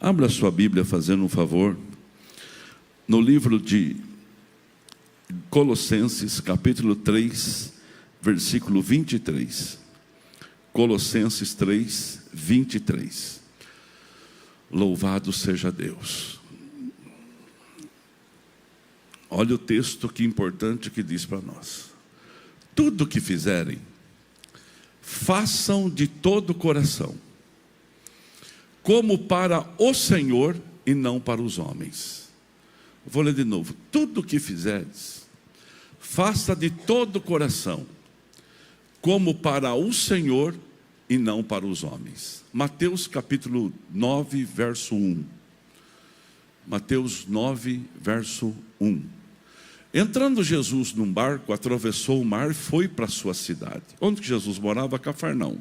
Abra sua Bíblia, fazendo um favor, no livro de Colossenses, capítulo 3, versículo 23. Colossenses 3, 23. Louvado seja Deus. Olha o texto que importante que diz para nós. Tudo que fizerem, façam de todo o coração, como para o Senhor e não para os homens. Vou ler de novo. Tudo que fizeres, faça de todo o coração, como para o Senhor e não para os homens. Mateus capítulo 9, verso 1. Mateus 9, verso 1. Entrando Jesus num barco, atravessou o mar e foi para a sua cidade. Onde que Jesus morava? Cafarnaum.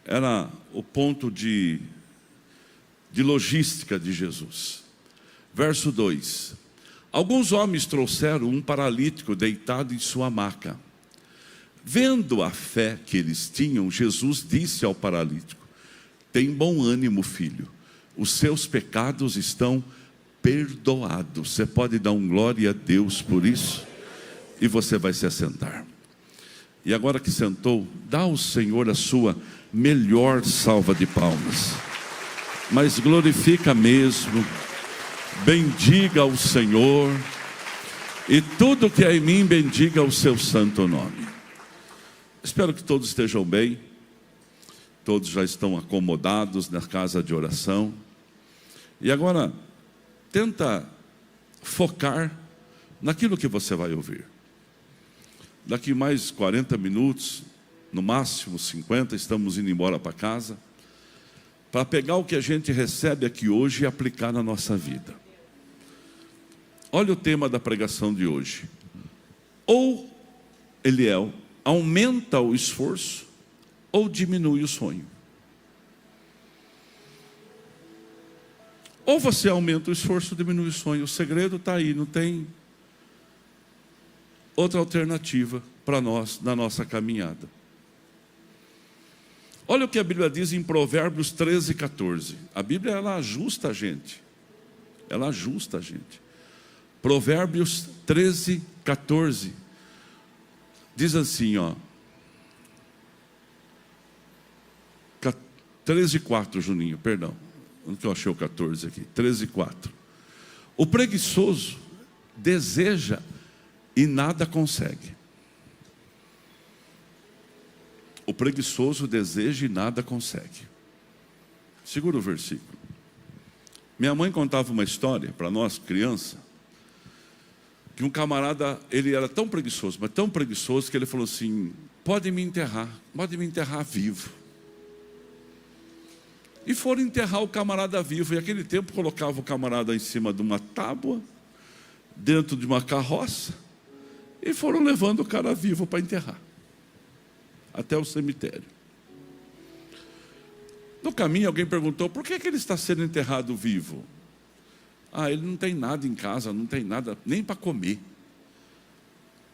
Era o ponto de logística de Jesus. Verso 2. Alguns homens trouxeram um paralítico deitado em sua maca. Vendo a fé que eles tinham, Jesus disse ao paralítico: tem bom ânimo, filho, os seus pecados estão perdoados. Você pode dar um glória a Deus por isso? E você vai se assentar. E agora que sentou, dá ao Senhor a sua melhor salva de palmas. Mas glorifica mesmo, bendiga ao Senhor, e tudo que é em mim, bendiga o seu santo nome. Espero que todos estejam bem, todos já estão acomodados na casa de oração. E agora, tenta focar naquilo que você vai ouvir. Daqui mais 40 minutos, no máximo 50, estamos indo embora para casa, para pegar o que a gente recebe aqui hoje e aplicar na nossa vida. Olha o tema da pregação de hoje. Ou Eliel aumenta o esforço, ou diminui o sonho. Ou você aumenta o esforço, ou diminui o sonho. O segredo está aí, não tem outra alternativa para nós, na nossa caminhada. Olha o que a Bíblia diz em Provérbios 13, 14. A Bíblia, ela ajusta a gente. Ela ajusta a gente. Provérbios 13, 14. Diz assim, ó. 13, 4, Juninho, perdão. Onde que eu achei o 14 aqui? 13, 4. O preguiçoso deseja e nada consegue. O preguiçoso deseja e nada consegue. Segura o versículo. Minha mãe contava uma história para nós, criança, que um camarada, ele era tão preguiçoso, mas tão preguiçoso, que ele falou assim: pode me enterrar vivo. E foram enterrar o camarada vivo. E naquele tempo colocava o camarada em cima de uma tábua, dentro de uma carroça, e foram levando o cara vivo para enterrar, até o cemitério. No caminho alguém perguntou: por que ele está sendo enterrado vivo? Ah, ele não tem nada em casa, não tem nada nem para comer.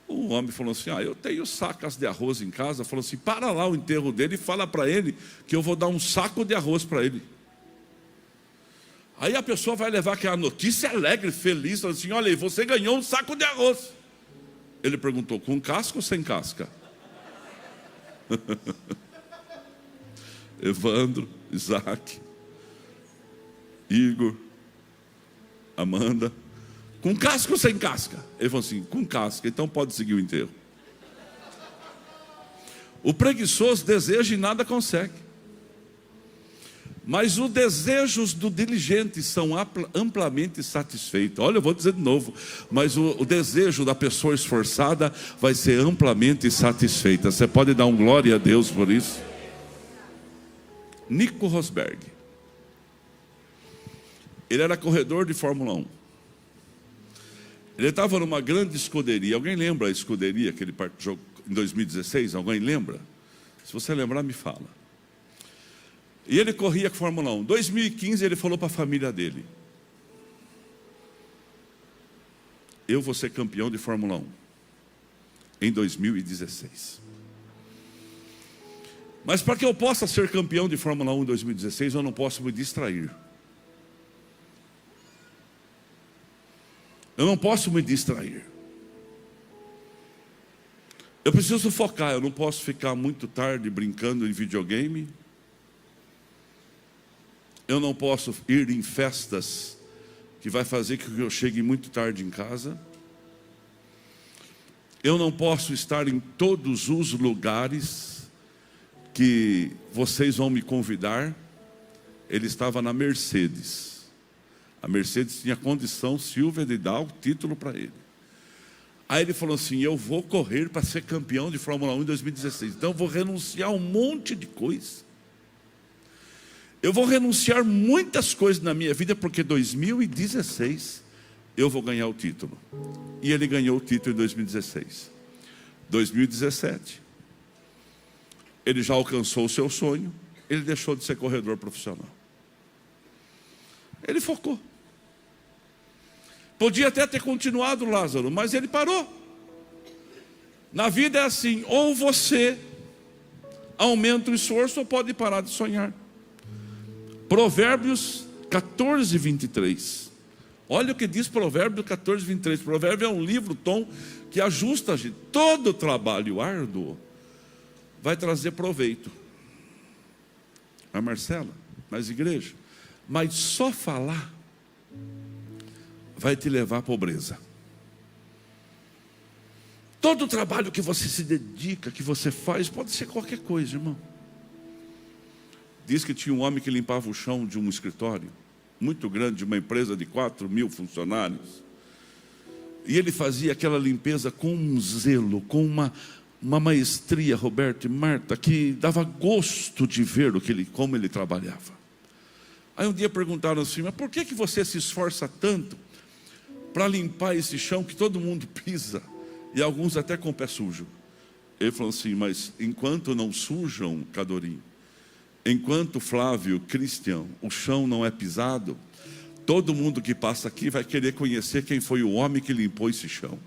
O homem falou assim: eu tenho sacas de arroz em casa. Falou assim: para lá o enterro dele e fala para ele que eu vou dar um saco de arroz para ele. Aí a pessoa vai levar aquela notícia alegre, feliz, falando assim: olha aí, você ganhou um saco de arroz. Ele perguntou: com casca ou sem casca? Evandro, Isaac, Igor, Amanda: com casca ou sem casca? Ele falou assim: com casca. Então pode seguir o enterro. O preguiçoso deseja e nada consegue, mas os desejos do diligente são amplamente satisfeitos. Olha, eu vou dizer de novo, mas o desejo da pessoa esforçada vai ser amplamente satisfeita. Você pode dar um glória a Deus por isso? Nico Rosberg, ele era corredor de Fórmula 1. Ele estava numa grande escuderia. Alguém lembra a escuderia que ele participou em 2016? Alguém lembra? Se você lembrar, me fala. E ele corria com a Fórmula 1. Em 2015 ele falou para a família dele: eu vou ser campeão de Fórmula 1 em 2016. Mas para que eu possa ser campeão de Fórmula 1 em 2016, eu não posso me distrair. Eu não posso me distrair. Eu preciso focar, eu não posso ficar muito tarde brincando em videogame. Eu não posso ir em festas que vai fazer com que eu chegue muito tarde em casa. Eu não posso estar em todos os lugares que vocês vão me convidar. Ele estava na Mercedes. A Mercedes tinha condição, Silvia, de dar o título para ele. Aí ele falou assim: eu vou correr para ser campeão de Fórmula 1 em 2016. Então eu vou renunciar a um monte de coisa. Eu vou renunciar muitas coisas na minha vida, porque 2016 eu vou ganhar o título. E ele ganhou o título em 2016. 2017, ele já alcançou o seu sonho. Ele deixou de ser corredor profissional. Ele focou. Podia até ter continuado, Lázaro, mas ele parou. Na vida é assim: ou você aumenta o esforço, ou pode parar de sonhar. Provérbios 14, 23. Olha o que diz Provérbios 14, 23. Provérbio é um livro, Tom, que ajusta a gente. Todo trabalho árduo vai trazer proveito. Mas Marcela, mas igreja, mas só falar vai te levar à pobreza. Todo trabalho que você se dedica, que você faz, pode ser qualquer coisa, irmão. Diz que tinha um homem que limpava o chão de um escritório muito grande, de uma empresa de 4.000 funcionários. E ele fazia aquela limpeza com um zelo, com uma maestria, Roberto e Marta, que dava gosto de ver como ele trabalhava. Aí um dia perguntaram assim: mas por que você se esforça tanto para limpar esse chão que todo mundo pisa, e alguns até com o pé sujo? Ele falou assim: mas enquanto não sujam, Cadorim, enquanto Flávio, Cristian, o chão não é pisado, todo mundo que passa aqui vai querer conhecer quem foi o homem que limpou esse chão.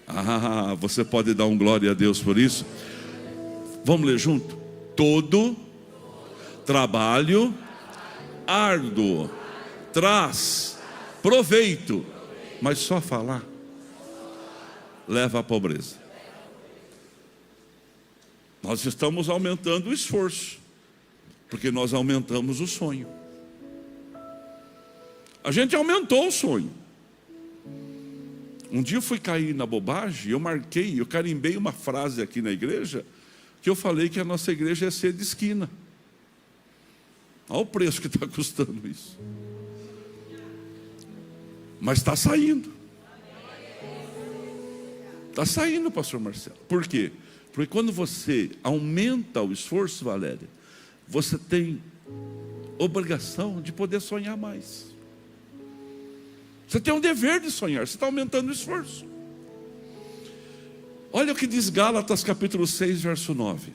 Ah, você pode dar um glória a Deus por isso? Vamos ler junto? Todo trabalho árduo traz proveito, mas só falar leva à pobreza. Nós estamos aumentando o esforço, porque nós aumentamos o sonho. A gente aumentou o sonho. Um dia eu fui cair na bobagem, eu carimbei uma frase aqui na igreja, que eu falei que a nossa igreja é ser de esquina. Olha o preço que está custando isso. Mas está saindo. Está saindo, pastor Marcelo. Por quê? Porque quando você aumenta o esforço, Valéria, você tem obrigação de poder sonhar mais. Você tem um dever de sonhar, você está aumentando o esforço. Olha o que diz Gálatas capítulo 6, verso 9.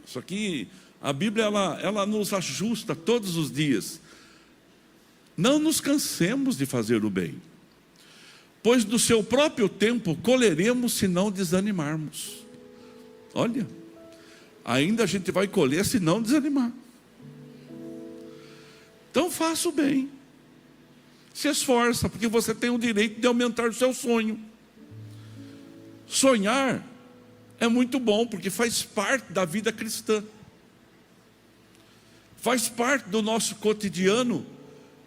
Isso aqui, a Bíblia ela nos ajusta todos os dias. Não nos cansemos de fazer o bem, pois do seu próprio tempo colheremos se não desanimarmos. Olha, ainda a gente vai colher se não desanimar. Então faça o bem. Se esforça, porque você tem o direito de aumentar o seu sonho. Sonhar é muito bom, porque faz parte da vida cristã. Faz parte do nosso cotidiano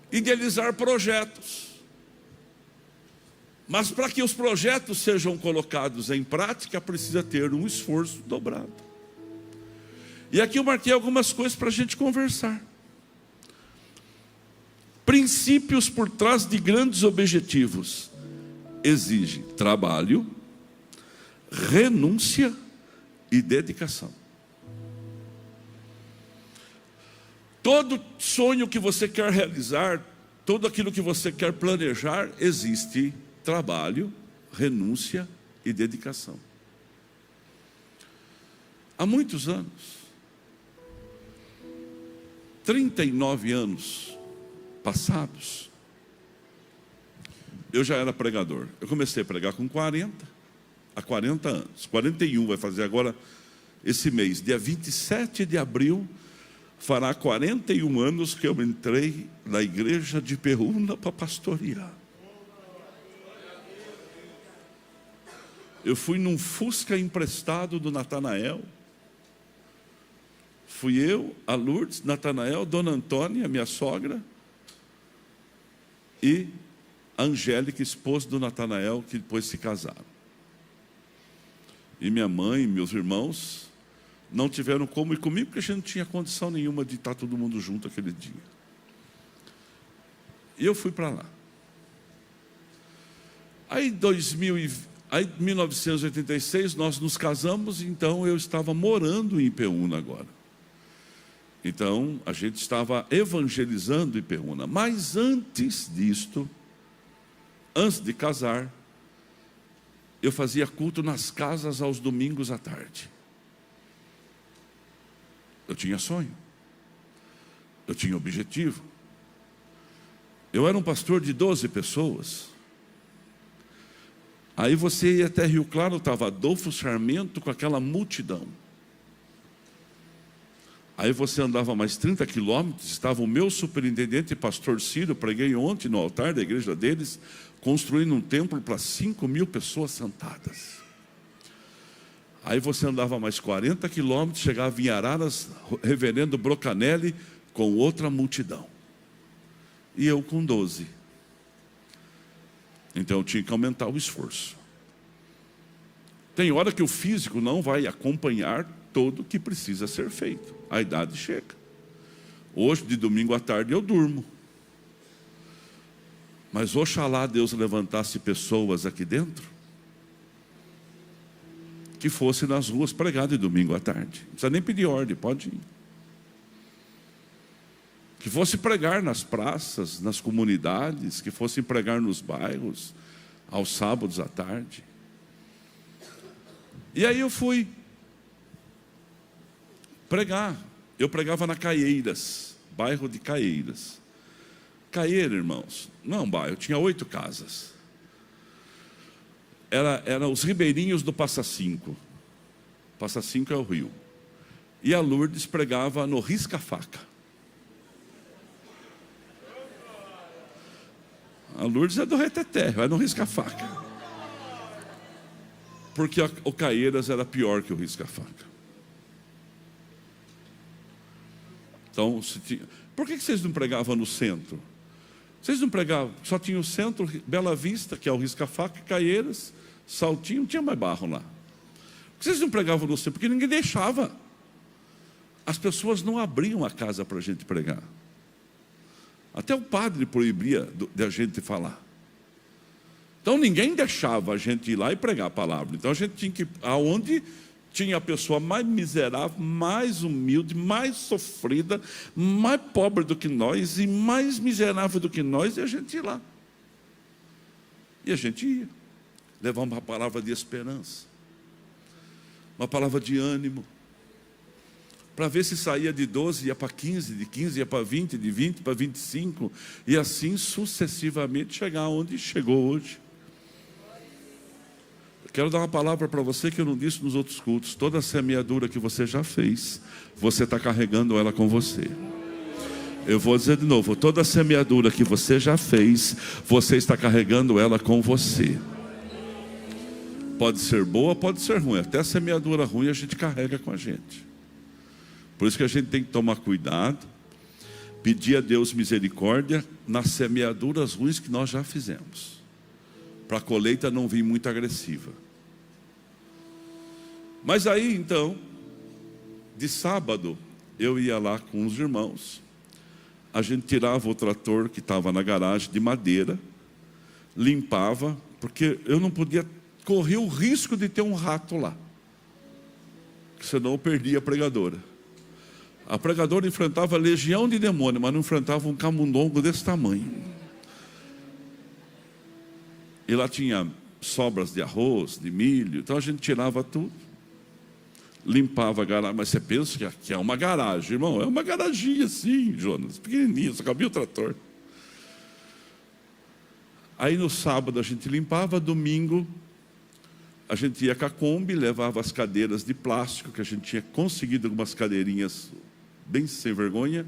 idealizar projetos. Mas para que os projetos sejam colocados em prática, precisa ter um esforço dobrado. E aqui eu marquei algumas coisas para a gente conversar. Princípios por trás de grandes objetivos exigem trabalho, renúncia e dedicação. Todo sonho que você quer realizar, tudo aquilo que você quer planejar, existe trabalho, renúncia e dedicação. Há muitos anos, 39 anos passados, eu já era pregador. Eu comecei a pregar com 40 anos, 41 vai fazer agora esse mês, dia 27 de abril, fará 41 anos que eu entrei na igreja de Ipeúna para pastorear. Eu fui num Fusca emprestado do Natanael. Fui eu, a Lourdes, Natanael, Dona Antônia, minha sogra, e a Angélica, esposa do Natanael, que depois se casaram. E minha mãe e meus irmãos não tiveram como ir comigo, porque a gente não tinha condição nenhuma de estar todo mundo junto aquele dia. E eu fui para lá. Aí, em 1986, nós nos casamos, então eu estava morando em Ipeúna agora. Então, a gente estava evangelizando Ipeúna. Mas antes disto, antes de casar, eu fazia culto nas casas aos domingos à tarde. Eu tinha sonho. Eu tinha objetivo. Eu era um pastor de 12 pessoas. Aí você ia até Rio Claro, estava Adolfo Sarmento com aquela multidão. Aí você andava mais 30 quilômetros, estava o meu superintendente, pastor Ciro, preguei ontem no altar da igreja deles, construindo um templo para 5.000 pessoas sentadas. Aí você andava mais 40 quilômetros, chegava em Araras, reverendo Brocanelli, com outra multidão. E eu com 12. Então eu tinha que aumentar o esforço. Tem hora que o físico não vai acompanhar todo o que precisa ser feito. A idade chega. Hoje, de domingo à tarde, eu durmo. Mas oxalá Deus levantasse pessoas aqui dentro que fosse nas ruas pregar de domingo à tarde. Não precisa nem pedir ordem, pode ir. Que fosse pregar nas praças, nas comunidades, que fosse pregar nos bairros, aos sábados à tarde. E aí eu fui pregar. Eu pregava na Caieiras, bairro de Caieiras. Caieira, irmãos, não é um bairro, tinha 8 casas. Era os ribeirinhos do Passa Cinco. Passa Cinco é o rio. E a Lourdes pregava no Risca-Faca. A Lourdes é do Reteté, vai no Risca-Faca. Porque o Caieiras era pior que o Risca-Faca. Então, por que vocês não pregavam no centro? Vocês não pregavam, só tinha o centro, Bela Vista, que é o Risca-Faca, Caieiras, Saltinho, não tinha mais barro lá. Por que vocês não pregavam no centro? Porque ninguém deixava. As pessoas não abriam a casa para a gente pregar. Até o padre proibia de a gente falar. Então ninguém deixava a gente ir lá e pregar a palavra. Então a gente tinha que ir aonde tinha a pessoa mais miserável, mais humilde, mais sofrida, mais pobre do que nós e mais miserável do que nós, e a gente ia lá. E a gente ia. Levar uma palavra de esperança, uma palavra de ânimo, para ver se saía de 12, ia para 15, de 15 ia para 20, de 20 para 25, e assim sucessivamente chegar onde chegou hoje. Quero dar uma palavra para você que eu não disse nos outros cultos. Toda a semeadura que você já fez, você está carregando ela com você. Eu vou dizer de novo, toda a semeadura que você já fez, você está carregando ela com você. Pode ser boa, pode ser ruim. Até a semeadura ruim a gente carrega com a gente. Por isso que a gente tem que tomar cuidado, pedir a Deus misericórdia nas semeaduras ruins que nós já fizemos, para a colheita não vir muito agressiva. Mas aí então, de sábado, eu ia lá com os irmãos, a gente tirava o trator que estava na garagem de madeira, limpava, porque eu não podia correr o risco de ter um rato lá, senão eu perdia a pregadora. A pregadora enfrentava legião de demônio, mas não enfrentava um camundongo desse tamanho. E lá tinha sobras de arroz, de milho, então a gente tirava tudo, limpava a garagem. Mas você pensa que é uma garagem, irmão? É uma garaginha assim, Jonas, pequenininha, só cabia o trator. Aí no sábado a gente limpava, domingo A gente ia com a Kombi, levava as cadeiras de plástico, que a gente tinha conseguido algumas cadeirinhas bem sem vergonha,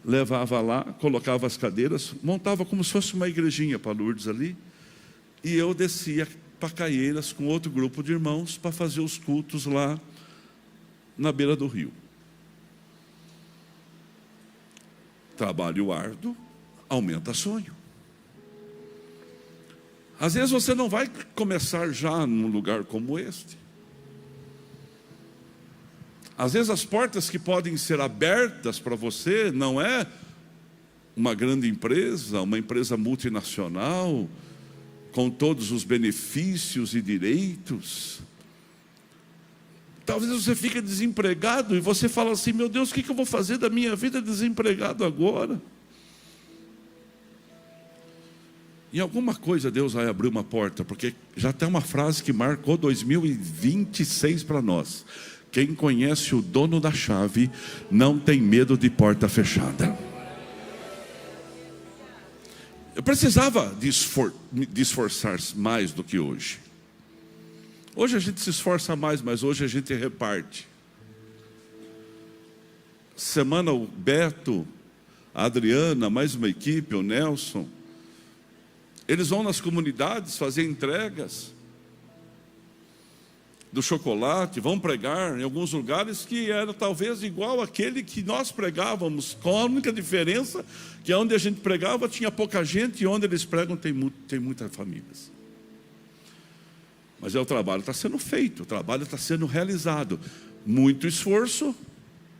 levava lá, colocava as cadeiras, montava como se fosse uma igrejinha para Lourdes ali, e eu descia para Caieiras com outro grupo de irmãos para fazer os cultos lá na beira do rio. Trabalho árduo aumenta sonho. Às vezes você não vai começar já num lugar como este. Às vezes as portas que podem ser abertas para você não é uma grande empresa, uma empresa multinacional, com todos os benefícios e direitos. Talvez você fique desempregado e você fala assim: meu Deus, o que eu vou fazer da minha vida desempregado agora? Em alguma coisa Deus vai abrir uma porta, porque já tem uma frase que marcou 2026 para nós: quem conhece o dono da chave não tem medo de porta fechada. Eu precisava de esforçar mais do que hoje. Hoje a gente se esforça mais, mas hoje a gente reparte. Semana o Beto, a Adriana, mais uma equipe, o Nelson, eles vão nas comunidades fazer entregas do chocolate, vão pregar em alguns lugares que era talvez igual àquele que nós pregávamos, com a única diferença que onde a gente pregava tinha pouca gente e onde eles pregam tem muitas famílias. Mas o trabalho está sendo feito, o trabalho está sendo realizado. Muito esforço,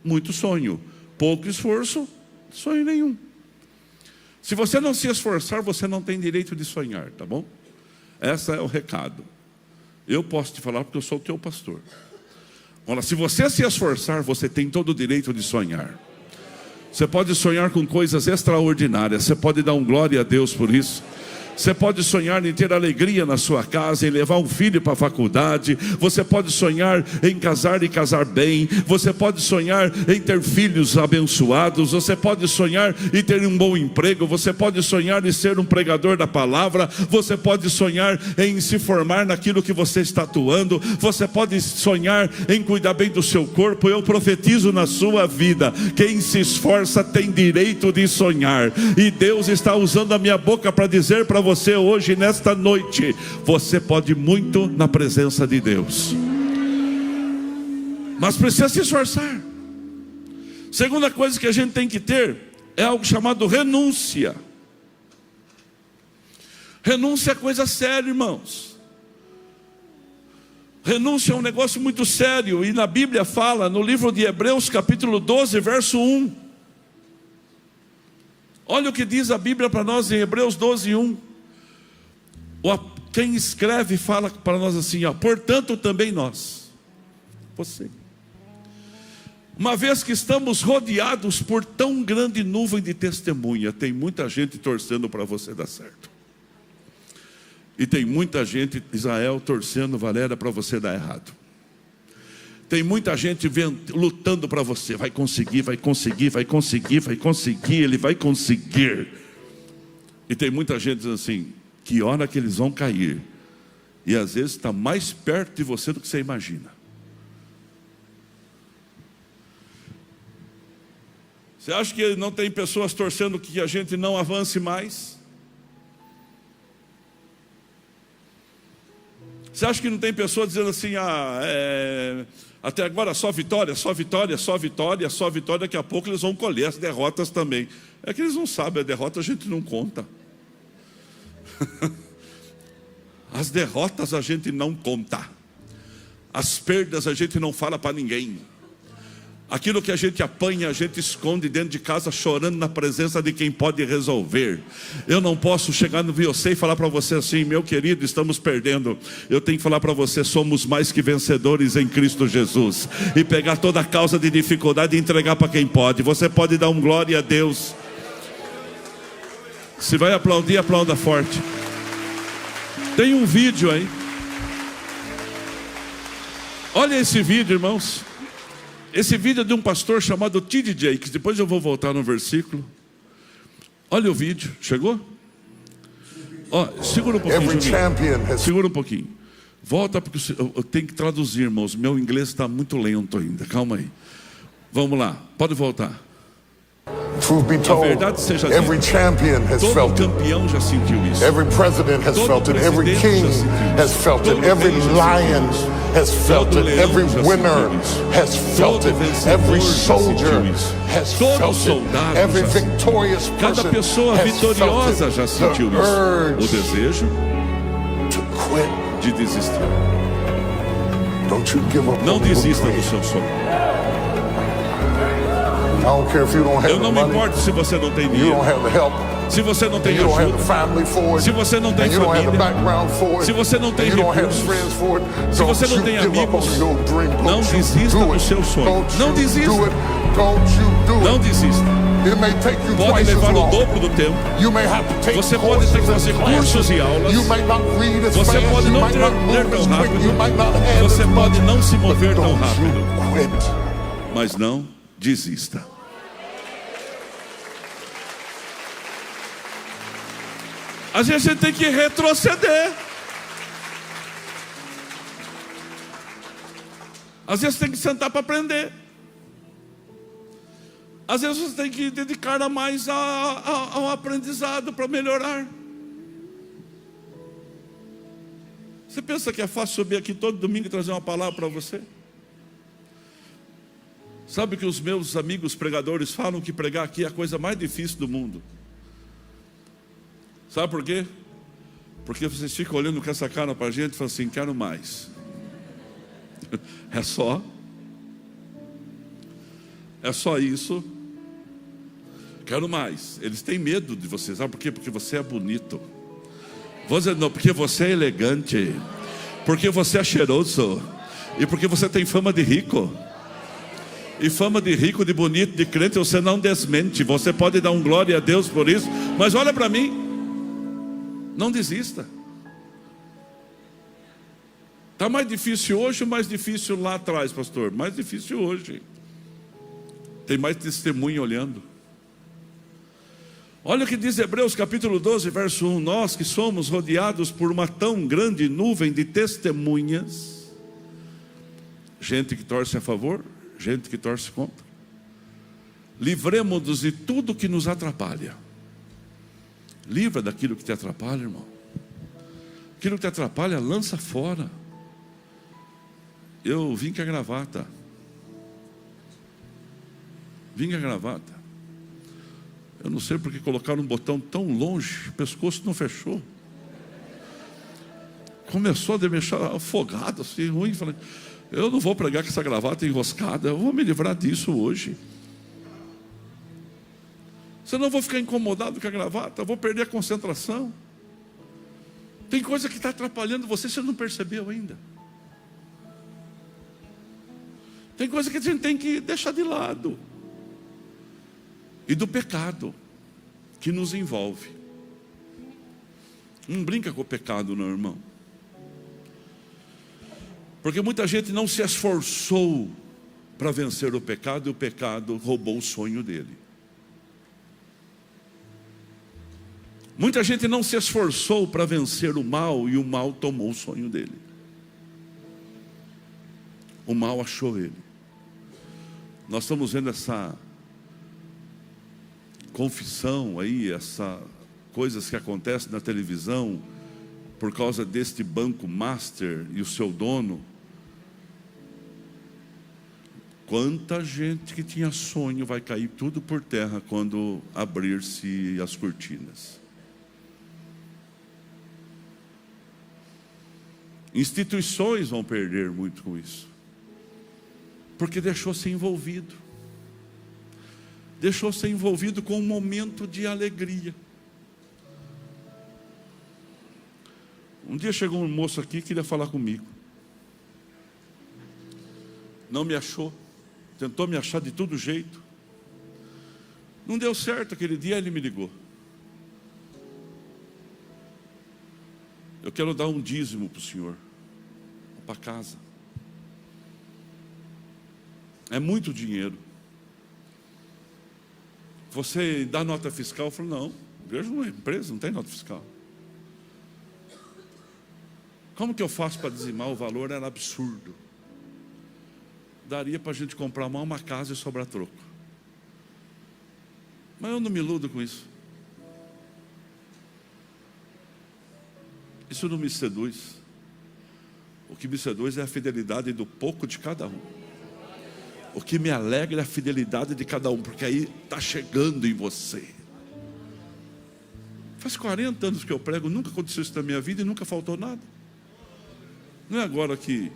muito sonho. Pouco esforço, sonho nenhum. Se você não se esforçar, você não tem direito de sonhar, tá bom? Esse é o recado. Eu posso te falar porque eu sou o teu pastor. Olha, se você se esforçar, você tem todo o direito de sonhar. Você pode sonhar com coisas extraordinárias. Você pode dar um glória a Deus por isso. Você pode sonhar em ter alegria na sua casa, em levar um filho para a faculdade. Você pode sonhar em casar e casar bem. Você pode sonhar em ter filhos abençoados. Você pode sonhar em ter um bom emprego. Você pode sonhar em ser um pregador da palavra. Você pode sonhar em se formar naquilo que você está atuando. Você pode sonhar em cuidar bem do seu corpo. Eu profetizo na sua vida: quem se esforça tem direito de sonhar. E Deus está usando a minha boca para dizer para você hoje, nesta noite, você pode muito na presença de Deus, mas precisa se esforçar. Segunda coisa que a gente tem que ter é algo chamado renúncia. Renúncia é coisa séria, irmãos. Renúncia é um negócio muito sério, e na Bíblia fala, no livro de Hebreus capítulo 12, verso 1. Olha o que diz a Bíblia para nós em Hebreus 12, 1. Quem escreve fala para nós assim, ó: portanto também nós, você, uma vez que estamos rodeados por tão grande nuvem de testemunha. Tem muita gente torcendo para você dar certo, e tem muita gente, Israel, torcendo, Valéria, para você dar errado. Tem muita gente lutando para você: vai conseguir, vai conseguir, vai conseguir, vai conseguir, ele vai conseguir. E tem muita gente dizendo assim: que hora que eles vão cair. E às vezes está mais perto de você do que você imagina. Você acha que não tem pessoas torcendo que a gente não avance mais? Você acha que não tem pessoas dizendo assim: até agora só vitória, só vitória, só vitória, só vitória. Daqui a pouco eles vão colher as derrotas também. É que eles não sabem, a derrota a gente não conta. As derrotas a gente não conta. As perdas a gente não fala para ninguém. Aquilo que a gente apanha, a gente esconde dentro de casa, chorando na presença de quem pode resolver. Eu não posso chegar no você e falar para você assim: meu querido, estamos perdendo. Eu tenho que falar para você: somos mais que vencedores em Cristo Jesus. E pegar toda a causa de dificuldade e entregar para quem pode. Você pode dar um glória a Deus. Se vai aplaudir, aplauda forte. Tem um vídeo aí. Olha esse vídeo, irmãos. Esse vídeo é de um pastor chamado T.D. Jakes. Depois eu vou voltar no versículo. Olha o vídeo. Chegou? Ó, segura um pouquinho, Juninho. Segura um pouquinho. Volta, porque eu tenho que traduzir, irmãos. Meu inglês está muito lento ainda. Calma aí. Vamos lá, pode voltar. Truth be A told, verdade seja every dita, champion has todo felt it. campeão já sentiu isso. Every president has Todo felt it. Every presidente king já sentiu has isso. felt it. Todo Every rei já lion sentiu isso. has felt Todo it. leão Every já winner sentiu isso. has felt Todo it. vencedor Every já soldier sentiu isso. has Todo felt soldado it. Every já sentiu. victorious Cada person pessoa has vitoriosa felt já it. sentiu The isso. O urge desejo to quit. de desistir. Don't you give up Não on your desista dream. do seu sonho. I don't care if you don't have Eu the não me money, importo se você não tem you dinheiro, don't have the help, se você não tem you don't have the ajuda, family for it, se você não tem and you don't have the família, background for it, se você não tem and you don't have recursos, friends for it. se Don't você não you tem give up amigos, on your dream. não Don't you desista do do it. seu sonho. Don't Não you desista. do it. Don't you do não it. desista. It may take you Pode twice as levar o long. dobro do tempo. You may have to take Você pode ter que courses fazer and classes. cursos e aulas. You may not read as Você fast. pode You não might not ler move tão as quick. rápido. You might not have Você as much. pode não se mover But tão don't rápido. you quit. Mas não desista. Às vezes a gente tem que retroceder. Às vezes tem que sentar para aprender. Às vezes você tem que dedicar mais ao aprendizado para melhorar. Você pensa que é fácil subir aqui todo domingo e trazer uma palavra para você? Sabe que os meus amigos pregadores falam que pregar aqui é a coisa mais difícil do mundo. Sabe por quê? Porque vocês ficam olhando com essa cara para a gente e falam assim, quero mais. É só isso. Quero mais. Eles têm medo de você, sabe por quê? Porque você é bonito. Não, porque você é elegante. Porque você é cheiroso. E porque você tem fama de rico. E fama de rico, de bonito, de crente, você não desmente. Você pode dar um glória a Deus por isso. Mas olha para mim. Não desista. Está mais difícil hoje ou mais difícil lá atrás, pastor? Mais difícil hoje. Tem mais testemunho olhando. Olha o que diz Hebreus capítulo 12, verso 1. Nós que somos rodeados por uma tão grande nuvem de testemunhas. Gente que torce a favor, gente que torce contra. Livremos-nos de tudo que nos atrapalha. Livra daquilo que te atrapalha, irmão. Aquilo que te atrapalha, lança fora. Eu vim com a gravata. Eu não sei porque colocaram um botão tão longe, o pescoço não fechou. Começou a me deixar afogado, assim, ruim. Falei, eu não vou pregar com essa gravata enroscada, eu vou me livrar disso hoje. Senão eu vou ficar incomodado com a gravata, eu vou perder a concentração. Tem coisa que está atrapalhando você não percebeu ainda. Tem coisa que a gente tem que deixar de lado. E do pecado que nos envolve. Não brinca com o pecado, não, irmão. Porque muita gente não se esforçou para vencer o pecado e o pecado roubou o sonho dele. Muita gente não se esforçou para vencer o mal e o mal tomou o sonho dele. O mal achou ele. Nós estamos vendo essa confissão aí, essas coisas que acontecem na televisão por causa deste banco master e o seu dono. Quanta gente que tinha sonho vai cair tudo por terra quando abrir-se as cortinas. Instituições vão perder muito com isso, porque deixou-se envolvido. Deixou-se envolvido com um momento de alegria. Um dia chegou um moço aqui que queria falar comigo. Não me achou. Tentou me achar de todo jeito. Não deu certo aquele dia, ele me ligou. Eu quero dar um dízimo para o senhor, para casa. É muito dinheiro. Você dá nota fiscal? Eu falo, não, vejo uma empresa, não tem nota fiscal. Como que eu faço para dizimar? O valor era absurdo. Daria para a gente comprar uma casa e sobrar troco. Mas eu não me iludo com isso. Isso não me seduz. O que me seduz é a fidelidade do pouco de cada um. O que me alegra é a fidelidade de cada um, porque aí está chegando em você. Faz 40 anos que eu prego, nunca aconteceu isso na minha vida e nunca faltou nada. Não é agora que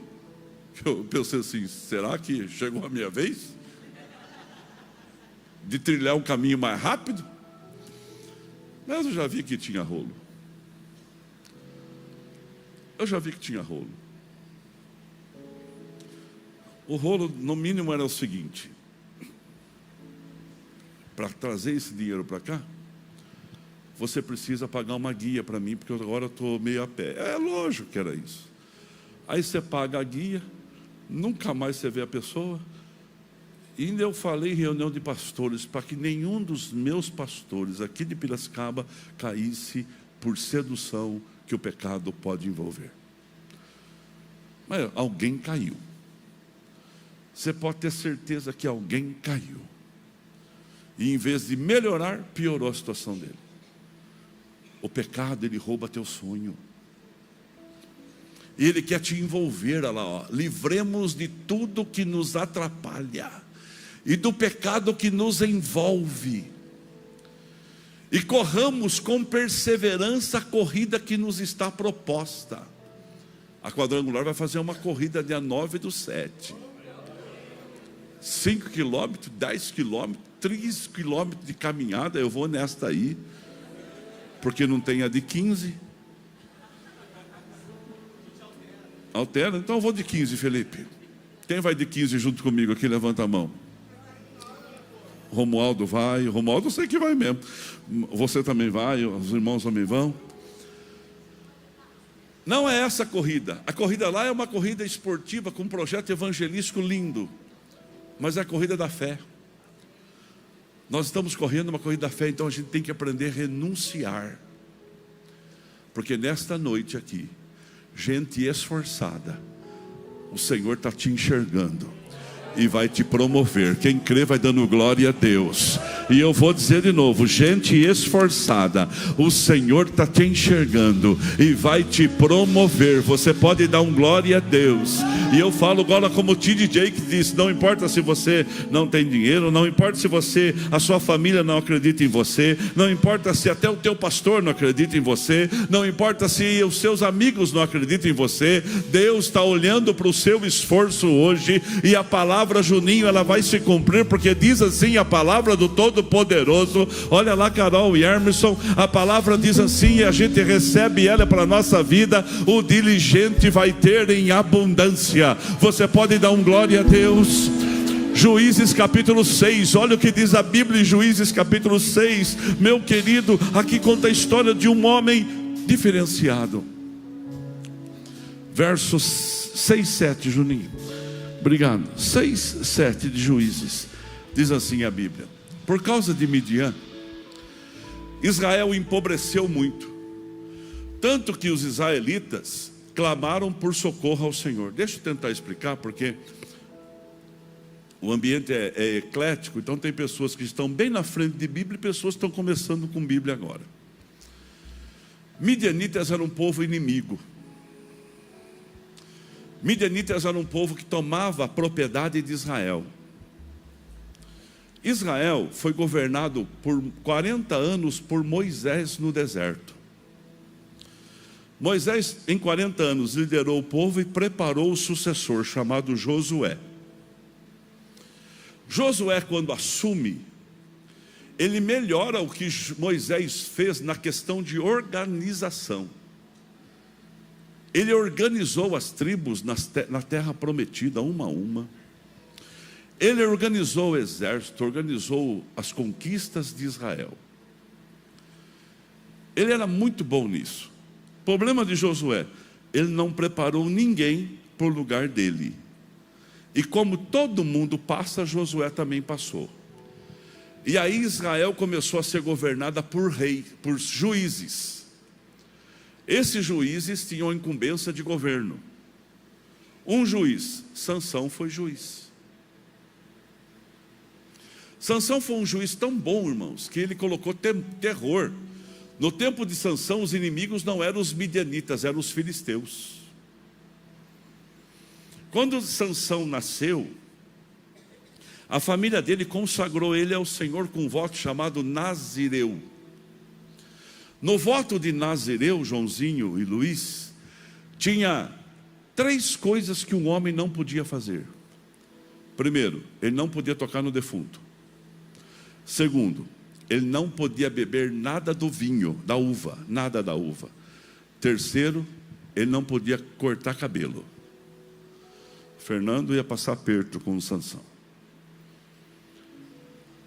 eu pensei assim, será que chegou a minha vez de trilhar um caminho mais rápido? Mas eu já vi que tinha rolo. Eu já vi que tinha rolo. O rolo, no mínimo, era o seguinte: para trazer esse dinheiro para cá, você precisa pagar uma guia para mim, porque agora eu estou meio a pé. É lógico que era isso. Aí você paga a guia, nunca mais você vê a pessoa. E ainda eu falei em reunião de pastores, para que nenhum dos meus pastores aqui de Piracicaba caísse por sedução que o pecado pode envolver. Mas alguém caiu. Você pode ter certeza que alguém caiu. E em vez de melhorar, piorou a situação dele. O pecado, ele rouba teu sonho. E ele quer te envolver, olha lá, ó. Livremos de tudo que nos atrapalha e do pecado que nos envolve, e corramos com perseverança a corrida que nos está proposta. A Quadrangular vai fazer uma corrida dia 9/7. 5 quilômetros, 10 quilômetros, 3 quilômetros de caminhada. Eu vou nesta aí, porque não tem a de 15. Altera? Então eu vou de 15, Felipe. Quem vai de 15 junto comigo aqui? Levanta a mão. Romualdo vai. Romualdo eu sei que vai mesmo. Você também vai, os irmãos também vão. Não é essa a corrida. A corrida lá é uma corrida esportiva com um projeto evangelístico lindo. Mas é a corrida da fé. Nós estamos correndo uma corrida da fé, então a gente tem que aprender a renunciar. Porque nesta noite aqui, gente esforçada, o Senhor está te enxergando e vai te promover. Quem crê vai dando glória a Deus. E eu vou dizer de novo, gente esforçada, o Senhor está te enxergando e vai te promover. Você pode dar um glória a Deus. E eu falo agora como o T.D. Jakes disse: não importa se você não tem dinheiro, não importa se a sua família não acredita em você, não importa se até o teu pastor não acredita em você, não importa se os seus amigos não acreditam em você, Deus está olhando para o seu esforço hoje, e a palavra, Juninho, ela vai se cumprir, porque diz assim a palavra do Todo-Poderoso. Olha lá, Carol e Emerson, a palavra diz assim, e a gente recebe ela para a nossa vida: o diligente vai ter em abundância. Você pode dar um glória a Deus? Juízes capítulo 6, olha o que diz a Bíblia em Juízes capítulo 6, meu querido. Aqui conta a história de um homem diferenciado. Versos 6, 7, Juninho, obrigado. 6, 7 de Juízes, diz assim a Bíblia: por causa de Midian, Israel empobreceu muito, tanto que os israelitas clamaram por socorro ao Senhor. Deixa eu tentar explicar, porque o ambiente é eclético, então tem pessoas que estão bem na frente de Bíblia e pessoas que estão começando com Bíblia agora. Midianitas era um povo inimigo. Midianitas era um povo que tomava a propriedade de Israel. Israel foi governado por 40 anos por Moisés no deserto. Moisés, em 40 anos, liderou o povo e preparou o sucessor, chamado Josué. Josué, quando assume, ele melhora o que Moisés fez na questão de organização. Ele organizou as tribos na terra prometida, uma a uma. Ele organizou o exército, organizou as conquistas de Israel. Ele era muito bom nisso. O problema de Josué, ele não preparou ninguém para o lugar dele. E como todo mundo passa, Josué também passou. E aí Israel começou a ser governada por juízes. Esses juízes tinham a incumbência de governo. Um juiz, Sansão, foi juiz. Sansão foi um juiz tão bom, irmãos, que ele colocou terror. No tempo de Sansão, os inimigos não eram os midianitas, eram os filisteus. Quando Sansão nasceu, a família dele consagrou ele ao Senhor com um voto chamado Nazireu. No voto de Nazireu, Joãozinho e Luiz, tinha 3 coisas que um homem não podia fazer. Primeiro, ele não podia tocar no defunto. Segundo, ele não podia beber nada do vinho, da uva, nada da uva. Terceiro, ele não podia cortar cabelo. Fernando ia passar aperto com o Sansão.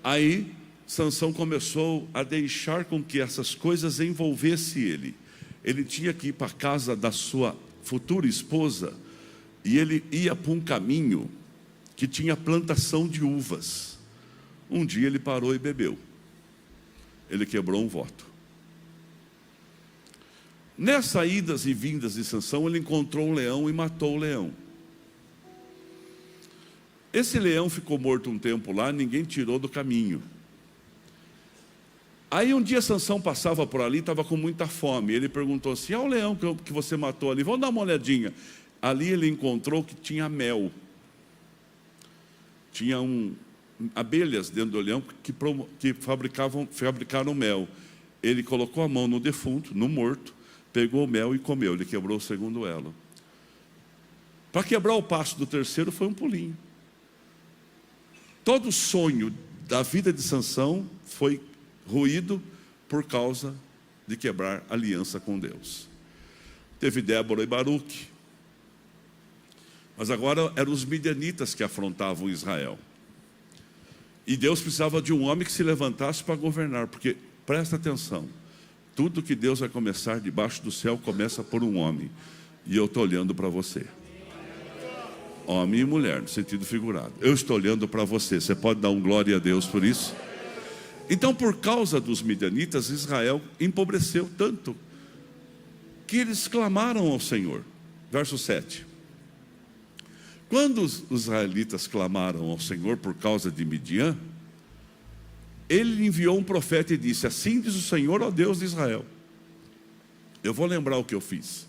Aí, Sansão começou a deixar com que essas coisas envolvessem ele. Ele tinha que ir para a casa da sua futura esposa, e ele ia para um caminho que tinha plantação de uvas. Um dia ele parou e bebeu. Ele quebrou um voto. Nessas idas e vindas de Sansão, ele encontrou um leão e matou o leão. Esse leão ficou morto um tempo lá, ninguém tirou do caminho. Aí um dia Sansão passava por ali, estava com muita fome. Ele perguntou assim: o leão que você matou ali, vamos dar uma olhadinha. Ali ele encontrou que tinha mel. Tinha abelhas dentro do leão que fabricaram mel. Ele colocou a mão no defunto, no morto, pegou o mel e comeu. Ele quebrou o segundo elo. Para quebrar o passo do terceiro foi um pulinho. Todo o sonho da vida de Sansão foi ruído por causa de quebrar aliança com Deus. Teve Débora e Baruque. Mas agora eram os midianitas que afrontavam Israel. E Deus precisava de um homem que se levantasse para governar. Porque, presta atenção, tudo que Deus vai começar debaixo do céu começa por um homem. E eu estou olhando para você. Homem e mulher, no sentido figurado. Eu estou olhando para você. Você pode dar um glória a Deus por isso? Então, por causa dos midianitas, Israel empobreceu tanto que eles clamaram ao Senhor. Verso 7. Quando os israelitas clamaram ao Senhor por causa de Midian, ele enviou um profeta e disse: assim diz o Senhor, ó Deus de Israel, eu vou lembrar o que eu fiz.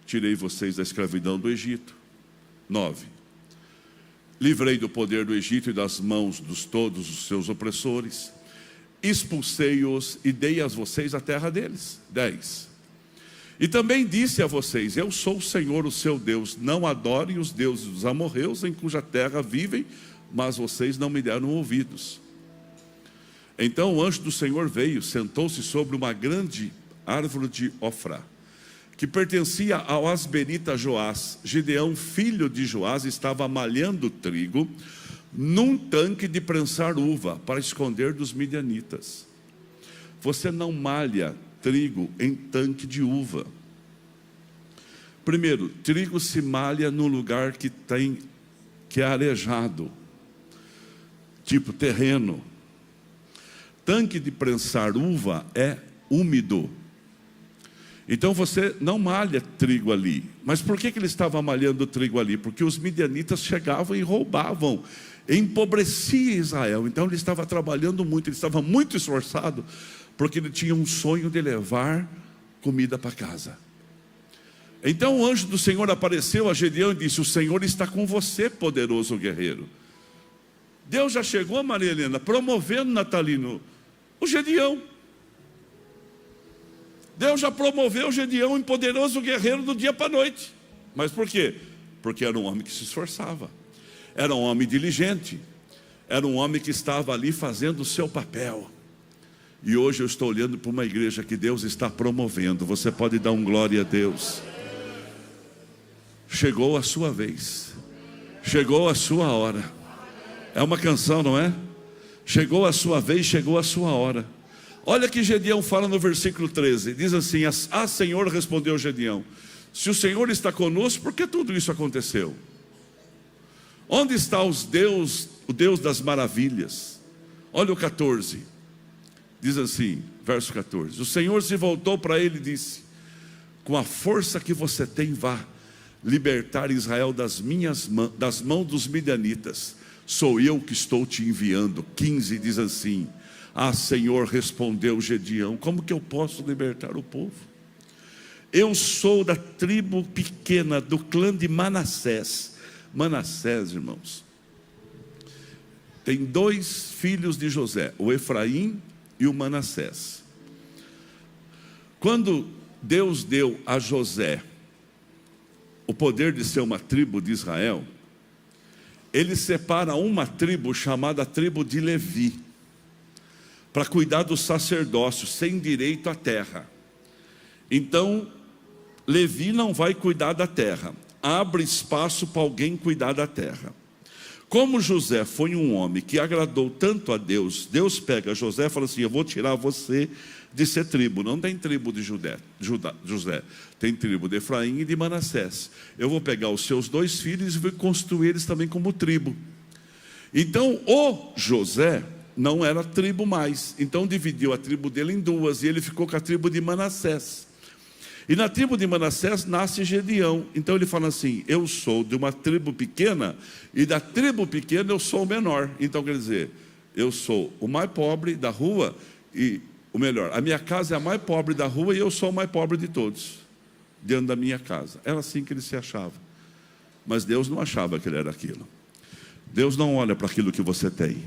Tirei vocês da escravidão do Egito. 9. Livrei do poder do Egito e das mãos de todos os seus opressores. Expulsei-os e dei a vocês a terra deles. 10. E também disse a vocês: eu sou o Senhor, o seu Deus. Não adorem os deuses dos amorreus, em cuja terra vivem, mas vocês não me deram ouvidos. Então o anjo do Senhor veio, sentou-se sobre uma grande árvore de Ofrá, que pertencia ao asberita Joás. Gideão, filho de Joás, estava malhando trigo num tanque de prensar uva, para esconder dos midianitas. Você não malha trigo em tanque de uva. Primeiro, trigo se malha num lugar que é arejado, tipo terreno. Tanque de prensar uva é úmido. Então você não malha trigo ali. Mas por que ele estava malhando trigo ali? Porque os midianitas chegavam e roubavam, empobrecia Israel. Então ele estava trabalhando muito, ele estava muito esforçado, porque ele tinha um sonho de levar comida para casa. Então o anjo do Senhor apareceu a Gedeão e disse: o Senhor está com você, poderoso guerreiro. Deus já chegou, Maria Helena, promovendo Natalino, o Gedeão. Deus já promoveu o Gedeão em poderoso guerreiro do dia para a noite. Mas por quê? Porque era um homem que se esforçava, era um homem diligente, era um homem que estava ali fazendo o seu papel. E hoje eu estou olhando para uma igreja que Deus está promovendo. Você pode dar um glória a Deus. Chegou a sua vez, chegou a sua hora. É uma canção, não é? Chegou a sua vez, chegou a sua hora. Olha que Gedeão fala no versículo 13. Diz assim: ah, Senhor, respondeu Gedeão, se o Senhor está conosco, por que tudo isso aconteceu? Onde está o Deus das maravilhas? Olha o 14. Diz assim, verso 14: o Senhor se voltou para ele e disse: com a força que você tem, vá libertar Israel das mãos dos midianitas. Sou eu que estou te enviando. 15 diz assim: ah, Senhor, respondeu Gedeão, como que eu posso libertar o povo? Eu sou da tribo pequena, do clã de Manassés. Manassés, irmãos, tem 2 filhos de José, o Efraim e o Manassés. Quando Deus deu a José o poder de ser uma tribo de Israel, Ele separa uma tribo chamada tribo de Levi, para cuidar do sacerdócio, sem direito à terra. Então, Levi não vai cuidar da terra, abre espaço para alguém cuidar da terra. Como José foi um homem que agradou tanto a Deus, Deus pega José e fala assim: eu vou tirar você de ser tribo. Não tem tribo de José, tem tribo de Efraim e de Manassés. Eu vou pegar os seus 2 filhos e vou construir eles também como tribo. Então o José não era tribo mais, então dividiu a tribo dele em 2, e ele ficou com a tribo de Manassés. E na tribo de Manassés nasce Gedeão. Então ele fala assim: eu sou de uma tribo pequena, e da tribo pequena eu sou o menor. Então quer dizer, eu sou o mais pobre da rua, e o melhor, a minha casa é a mais pobre da rua, e eu sou o mais pobre de todos, dentro da minha casa. Era assim que ele se achava. Mas Deus não achava que ele era aquilo. Deus não olha para aquilo que você tem.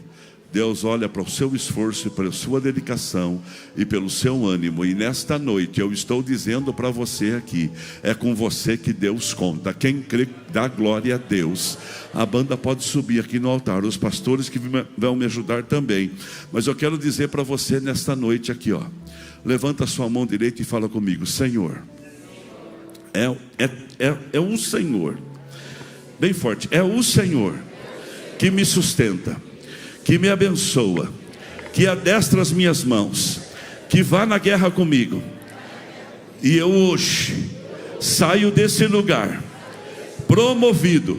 Deus olha para o seu esforço, pela sua dedicação e pelo seu ânimo. E nesta noite eu estou dizendo para você aqui: é com você que Deus conta. Quem crê dá glória a Deus. A banda pode subir aqui no altar, os pastores que vão me ajudar também. Mas eu quero dizer para você nesta noite aqui, ó, levanta a sua mão direita e fala comigo: Senhor, é o Senhor, bem forte, é o Senhor que me sustenta, que me abençoa, que adestra as minhas mãos, que vá na guerra comigo. E eu hoje saio desse lugar promovido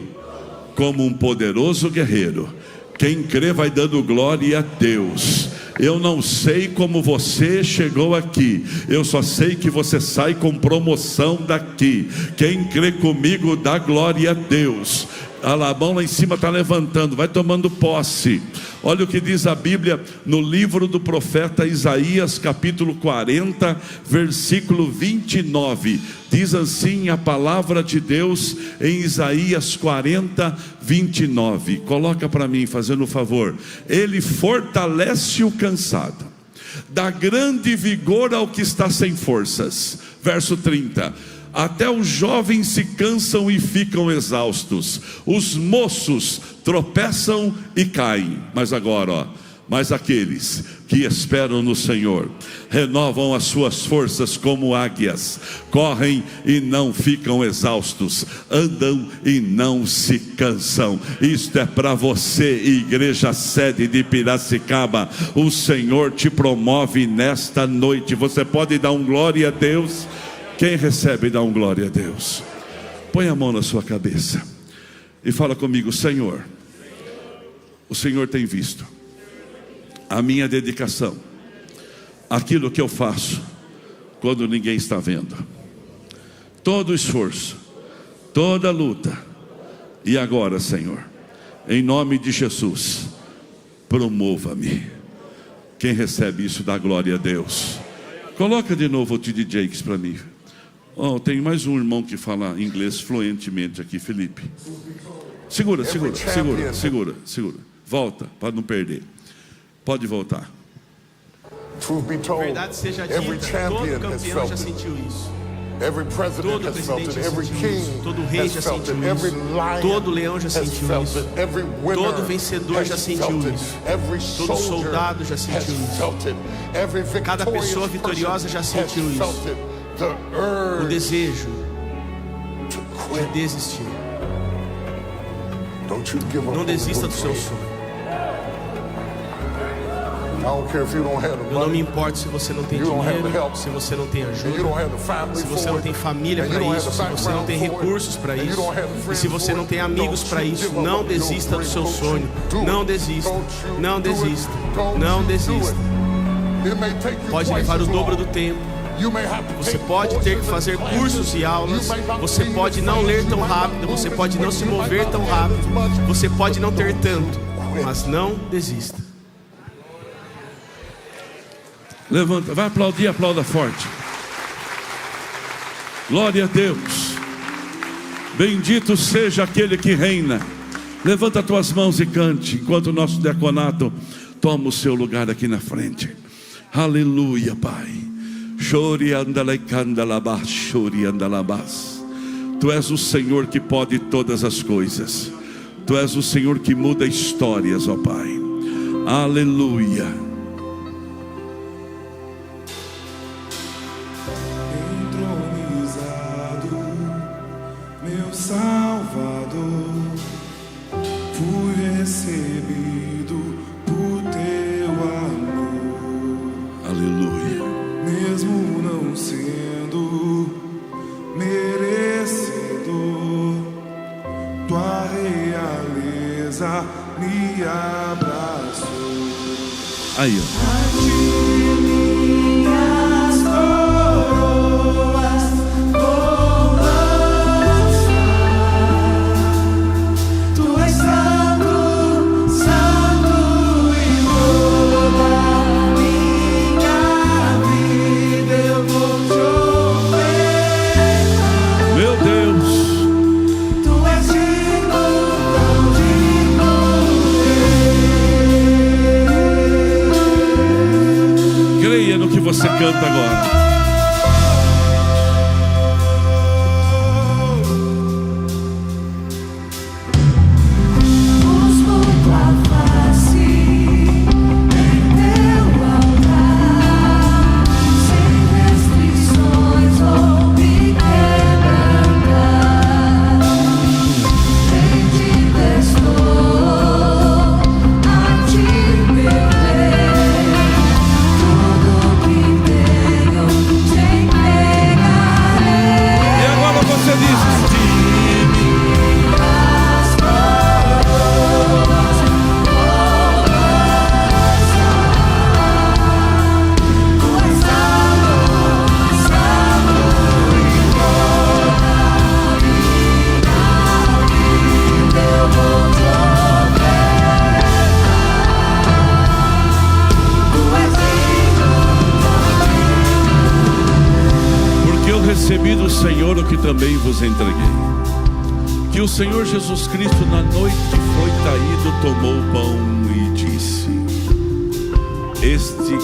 como um poderoso guerreiro. Quem crê vai dando glória a Deus. Eu não sei como você chegou aqui, eu só sei que você sai com promoção daqui. Quem crê comigo dá glória a Deus. A mão lá em cima está levantando, vai tomando posse. Olha o que diz a Bíblia no livro do profeta Isaías, capítulo 40, versículo 29. Diz assim a palavra de Deus em Isaías 40, 29. Coloca para mim, fazendo um favor. Ele fortalece o cansado, dá grande vigor ao que está sem forças. Verso 30. Até os jovens se cansam e ficam exaustos, os moços tropeçam e caem. Mas agora, ó, mas aqueles que esperam no Senhor renovam as suas forças como águias, correm e não ficam exaustos, andam e não se cansam. Isto é para você, igreja sede de Piracicaba. O Senhor te promove nesta noite. Você pode dar um glória a Deus? Quem recebe, dá um glória a Deus. Põe a mão na sua cabeça e fala comigo: Senhor, o Senhor tem visto a minha dedicação, aquilo que eu faço quando ninguém está vendo, todo o esforço, toda a luta. E agora, Senhor, em nome de Jesus, promova-me. Quem recebe isso, dá glória a Deus. Coloca de novo o T.D. Jakes para mim. Oh, tem mais um irmão que fala inglês fluentemente aqui, Felipe. Segura. Volta, para não perder. Pode voltar. Verdade seja dita, todo campeão já sentiu isso. Todo presidente já sentiu isso. Todo rei já sentiu isso. Todo leão já sentiu isso. Todo vencedor já sentiu isso. Todo soldado já sentiu isso. Cada pessoa vitoriosa já sentiu isso. O desejo de desistir. Não desista do seu sonho. Eu não me importo se você não tem dinheiro, se você não tem ajuda, se você não tem família para isso, se você não tem recursos para isso, e se você não tem amigos para isso. Não desista do seu sonho. Não desista. Não desista. Não desista. Pode levar o dobro do tempo, Você pode ter que fazer cursos e aulas, você pode não ler tão rápido, você pode não se mover tão rápido, você pode não ter tanto, mas não desista. Levanta, vai aplaudir, aplauda forte. Glória a Deus. Bendito seja aquele que reina. Levanta tuas mãos e cante, enquanto o nosso diaconato toma o seu lugar aqui na frente. Aleluia, Pai. Chore andalaicandarabás, chore andalabás. Tu és o Senhor que pode todas as coisas. Tu és o Senhor que muda histórias, ó Pai. Aleluia. Salvador, fui recebido por teu amor. Aleluia. Mesmo não sendo merecedor, tua realeza me abraçou. Aí, ó. Você canta agora. Recebi do Senhor o que também vos entreguei, que o Senhor Jesus Cristo, na noite que foi traído, tomou o pão e disse: este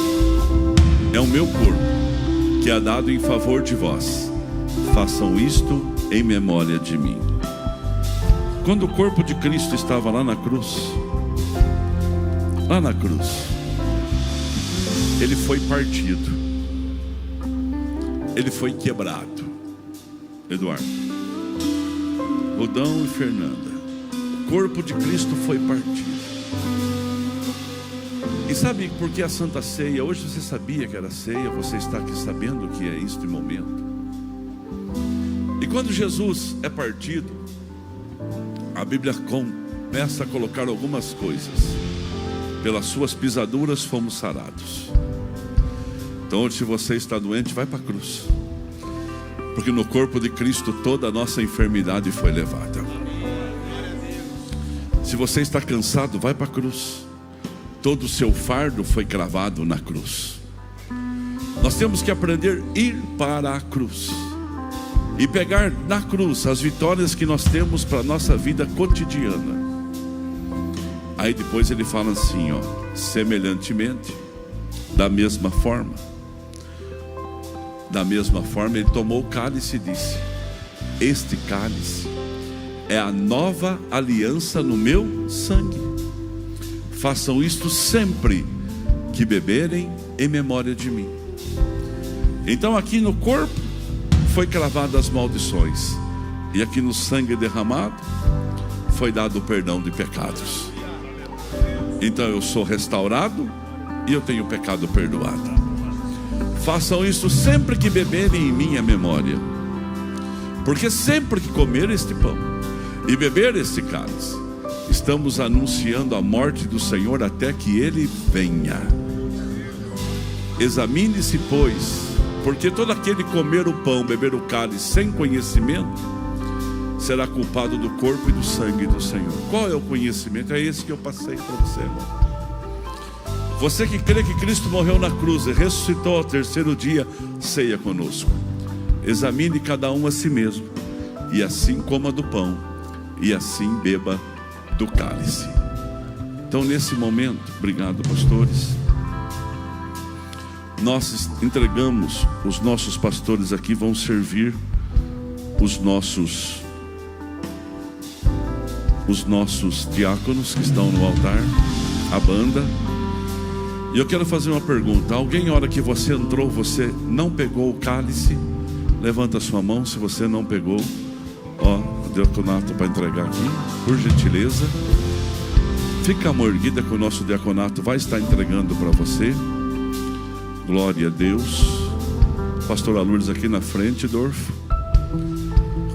é o meu corpo, que é dado em favor de vós, façam isto em memória de mim. Quando o corpo de Cristo estava lá na cruz, ele foi partido, ele foi quebrado. Eduardo, Rodão e Fernanda, o corpo de Cristo foi partido. E sabe por que a Santa Ceia? Hoje você sabia que era ceia, você está aqui sabendo que é este momento. E quando Jesus é partido, a Bíblia começa a colocar algumas coisas. Pelas suas pisaduras fomos sarados. Então hoje, se você está doente, vai para a cruz, porque no corpo de Cristo toda a nossa enfermidade foi levada. Se você está cansado, vai para a cruz. Todo o seu fardo foi cravado na cruz. Nós temos que aprender a ir para a cruz e pegar na cruz as vitórias que nós temos para a nossa vida cotidiana. Aí depois ele fala assim, ó: semelhantemente, da mesma forma ele tomou o cálice e disse: este cálice é a nova aliança no meu sangue. Façam isto sempre que beberem em memória de mim. Então aqui no corpo foi cravado as maldições, e aqui no sangue derramado foi dado o perdão de pecados. Então eu sou restaurado e eu tenho o pecado perdoado. Façam isso sempre que beberem em minha memória, porque sempre que comer este pão e beber este cálice, estamos anunciando a morte do Senhor até que Ele venha. Examine-se, pois, Porque todo aquele que comer o pão, beber o cálice sem conhecimento, será culpado do corpo e do sangue do Senhor. Qual é o conhecimento? É esse que eu passei para você, irmão. Você que crê que Cristo morreu na cruz e ressuscitou ao terceiro dia, ceia conosco. Examine cada um a si mesmo, e assim coma do pão, e assim beba do cálice. Então, nesse momento, obrigado, pastores, nós entregamos, os nossos pastores aqui vão servir os nossos diáconos que estão no altar, a banda. E eu quero fazer uma pergunta. Alguém, na hora que você entrou, você não pegou o cálice? Levanta a sua mão se você não pegou. Ó, o diaconato para entregar aqui, por gentileza. Fica a mão erguida que o nosso diaconato vai estar entregando para você. Glória a Deus. Pastora Lourdes aqui na frente, Dorfo.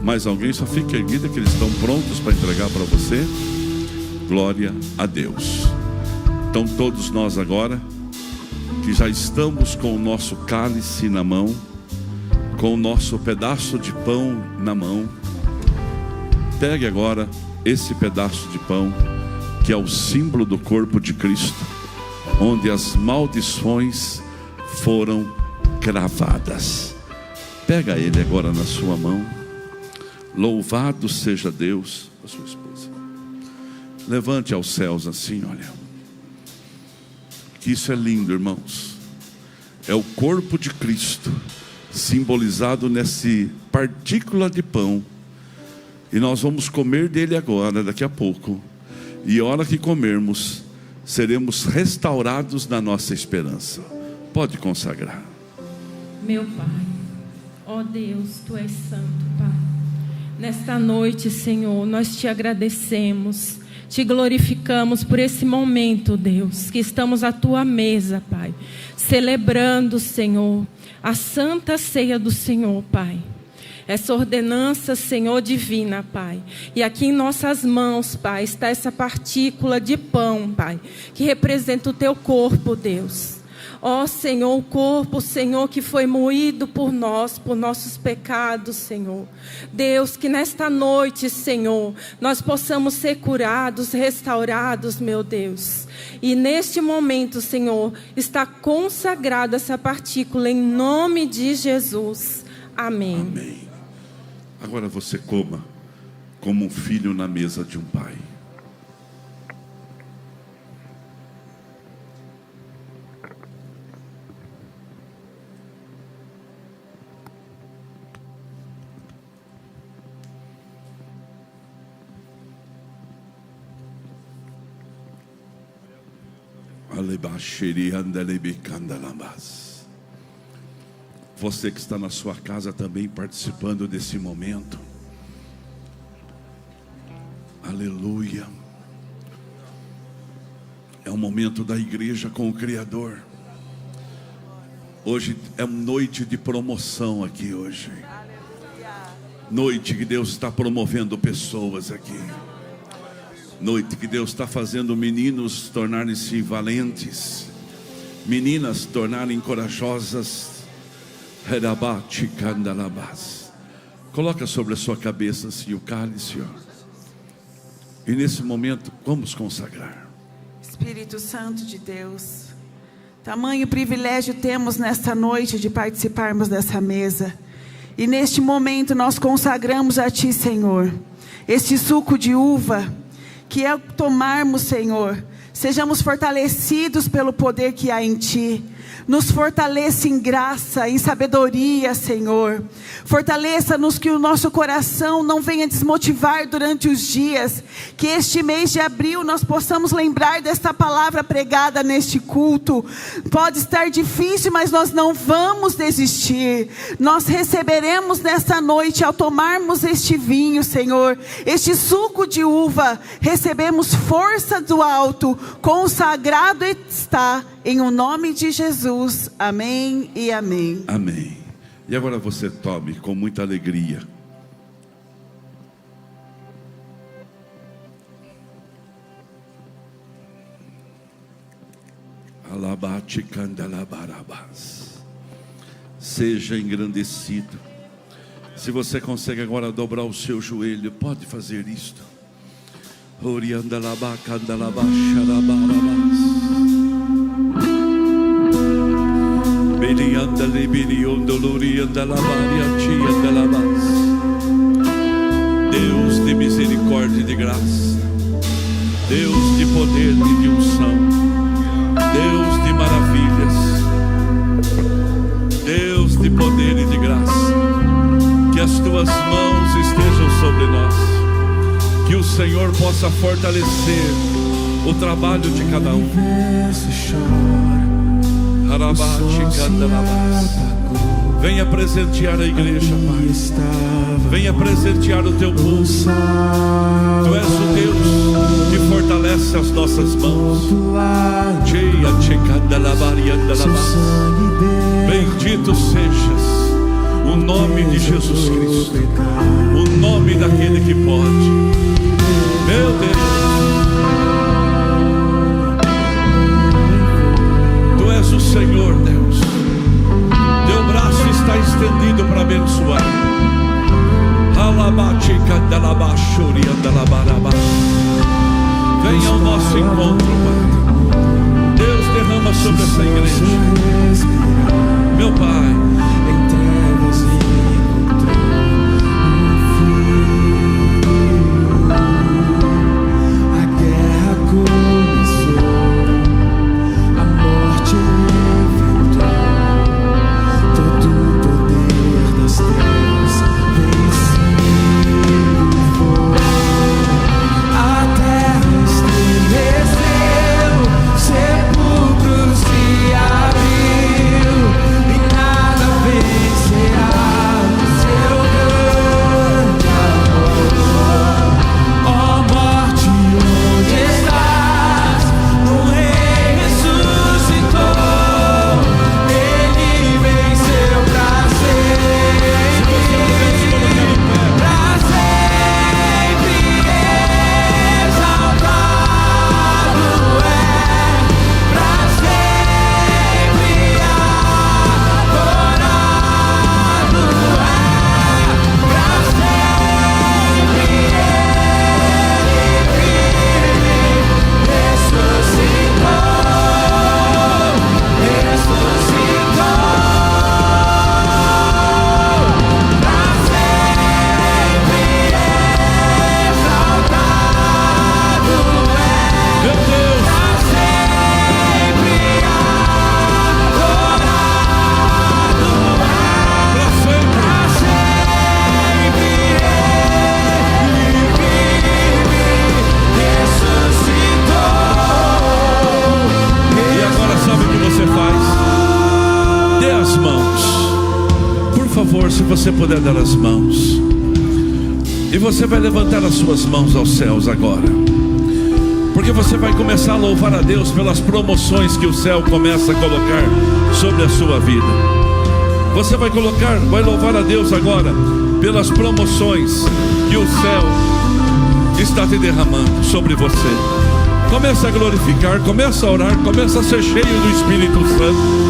Mais alguém? Só fica erguida que eles estão prontos para entregar para você. Glória a Deus. Então todos nós agora, que já estamos com o nosso cálice na mão, com o nosso pedaço de pão na mão, pegue agora esse pedaço de pão, que é o símbolo do corpo de Cristo, onde as maldições foram cravadas. Pega ele agora na sua mão. Louvado seja Deus. A sua esposa, levante aos céus assim, olha. Que isso é lindo, irmãos. É o corpo de Cristo simbolizado nessa partícula de pão. E nós vamos comer dele agora, daqui a pouco. E a hora que comermos, seremos restaurados na nossa esperança. Pode consagrar. Meu Pai, ó Deus, Tu és santo, Pai. Nesta noite, Senhor, nós Te agradecemos, Te glorificamos por esse momento, Deus, que estamos à Tua mesa, Pai, celebrando, Senhor, a santa ceia do Senhor, Pai. Essa ordenança, Senhor, divina, Pai. E aqui em nossas mãos, Pai, está essa partícula de pão, Pai, que representa o Teu corpo, Deus. Ó Senhor, o corpo, Senhor, que foi moído por nós, por nossos pecados, Senhor. Deus, que nesta noite, Senhor, nós possamos ser curados, restaurados, meu Deus. E neste momento, Senhor, está consagrada essa partícula em nome de Jesus. Amém. Amém. Agora você coma como um filho na mesa de um pai. Você que está na sua casa também participando desse momento. Aleluia. É o momento da igreja com o Criador. Hoje é noite de promoção aqui hoje. Noite que Deus está promovendo pessoas aqui. Noite que Deus está fazendo meninos tornarem-se valentes, meninas tornarem corajosas. Coloca sobre a sua cabeça assim o cálice, ó. E nesse momento vamos consagrar. Espírito Santo de Deus, tamanho privilégio temos nesta noite de participarmos dessa mesa. E neste momento nós consagramos a Ti, Senhor, este suco de uva, que é tomarmos, Senhor, sejamos fortalecidos pelo poder que há em Ti. Nos fortaleça em graça, em sabedoria, Senhor. Fortaleça-nos que o nosso coração não venha desmotivar durante os dias. Que este mês de abril nós possamos lembrar desta palavra pregada neste culto. Pode estar difícil, mas nós não vamos desistir. Nós receberemos nesta noite, ao tomarmos este vinho, Senhor, este suco de uva, recebemos força do alto, consagrado está, em o nome de Jesus, amém e amém. Amém. E agora você tome com muita alegria. Alabate candalabarabas. seja engrandecido. Se você consegue agora dobrar o seu joelho, pode fazer isto. Deus de misericórdia e de graça, Deus de poder e de unção, Deus de maravilhas, Deus de poder e de graça, que as tuas mãos estejam sobre nós, que o Senhor possa fortalecer o trabalho de cada um. Venha presentear a igreja, Pai. Venha presentear o teu povo. Tu és o Deus que fortalece as nossas mãos. Bendito sejas o nome de Jesus Cristo, o nome daquele que pode. Meu Deus, Tu és o Senhor, Deus. Teu braço está estendido para abençoar. Venha ao nosso encontro, Pai. Deus, derrama sobre essa igreja. Meu Pai, a guerra começou, a morte enfrentou, todo o poder das trevas vencido foi. A terra estremeceu, sepulcros se abriu, e nada vencerá o seu grande amor. Ó morte, onde estás? O Rei ressuscitou, Ele venceu pra sempre, pra sempre exaltado é, pra sempre adorado é, pra sempre Ele vive, ressuscitou, pra sempre exaltado é, meu Deus, pra sempre adorado para sempre. pra sempre Ele vive, ressuscitou. E agora sabe o que você faz? Dê as mãos. Por favor, se você puder dar as mãos. E você vai levantar as suas mãos aos céus agora. Porque você vai começar a louvar a Deus pelas promoções que o céu começa a colocar sobre a sua vida. Você vai louvar a Deus agora pelas promoções que o céu está te derramando sobre você. Começa a glorificar, começa a orar, começa a ser cheio do Espírito Santo.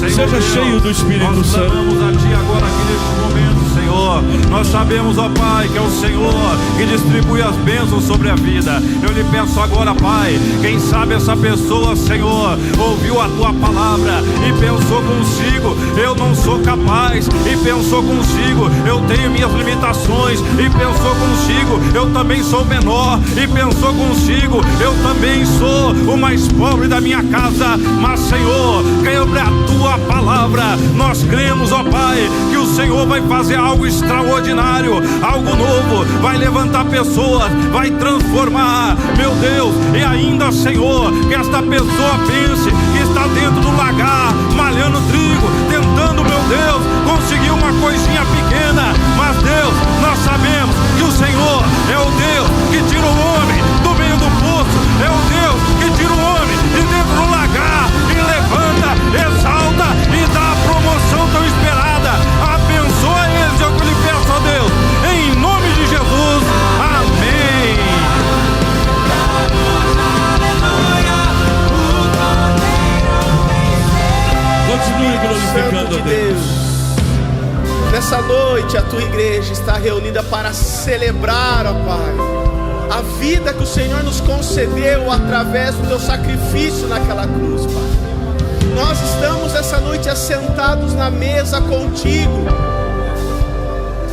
Seja cheio do Espírito Santo. Nós clamamos a Ti agora aqui neste momento, Senhor. Nós sabemos, ó Pai, que é o Senhor que distribui as bênçãos sobre a vida. Eu lhe peço agora, Pai, quem sabe essa pessoa, Senhor, ouviu a Tua palavra e pensou consigo, eu não sou capaz, e pensou consigo, eu tenho minhas limitações, e pensou consigo, eu também sou menor, e pensou consigo, eu também sou o mais pobre da minha casa. Mas, Senhor, quebra a Tua palavra, nós cremos, ó Pai, que o Senhor vai fazer algo extraordinário, algo novo, vai levantar pessoas, vai transformar, meu Deus. E ainda, Senhor, que esta pessoa pense que está dentro do lagar, malhando trigo, tentando, meu Deus, conseguir uma coisinha pequena. Mas, Deus, nós sabemos que o Senhor é o Deus que tira o homem do meio do poço, é o Deus que tira o homem de dentro do lagar e levanta, exalta e dá a promoção tão esperada. Abençoa eles, é o que eu lhe peço, ó Deus, em nome de Jesus, amém. Continue glorificando. noite a tua igreja está reunida para celebrar, ó Pai, a vida que o Senhor nos concedeu através do teu sacrifício naquela cruz, Pai. Nós estamos essa noite assentados na mesa contigo.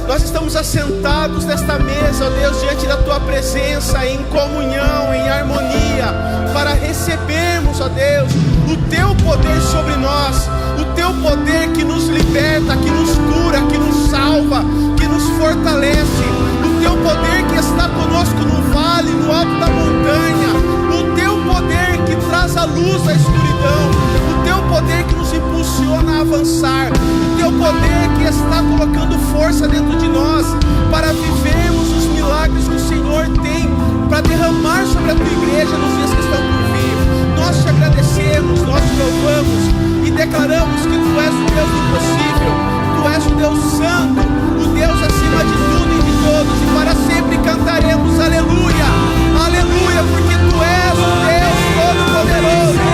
Nós estamos assentados nesta mesa, ó Deus, diante da tua presença, em comunhão, em harmonia, para recebermos, ó Deus, o teu poder sobre nós, o teu poder que nos liberta, que nos cura, que nos salva, que nos fortalece, o teu poder que está conosco no vale, no alto da montanha, o teu poder que traz a luz à escuridão, o teu poder que nos impulsiona a avançar, o teu poder que está colocando força dentro de nós para vivermos os milagres que o Senhor tem para derramar sobre a tua igreja nos dias que estão por vir. Nós te agradecemos, nós te louvamos e declaramos que tu és o Deus do possível, tu és o Deus santo, o Deus acima de tudo e de todos, e para sempre cantaremos aleluia, aleluia, porque tu és o Deus todo-poderoso.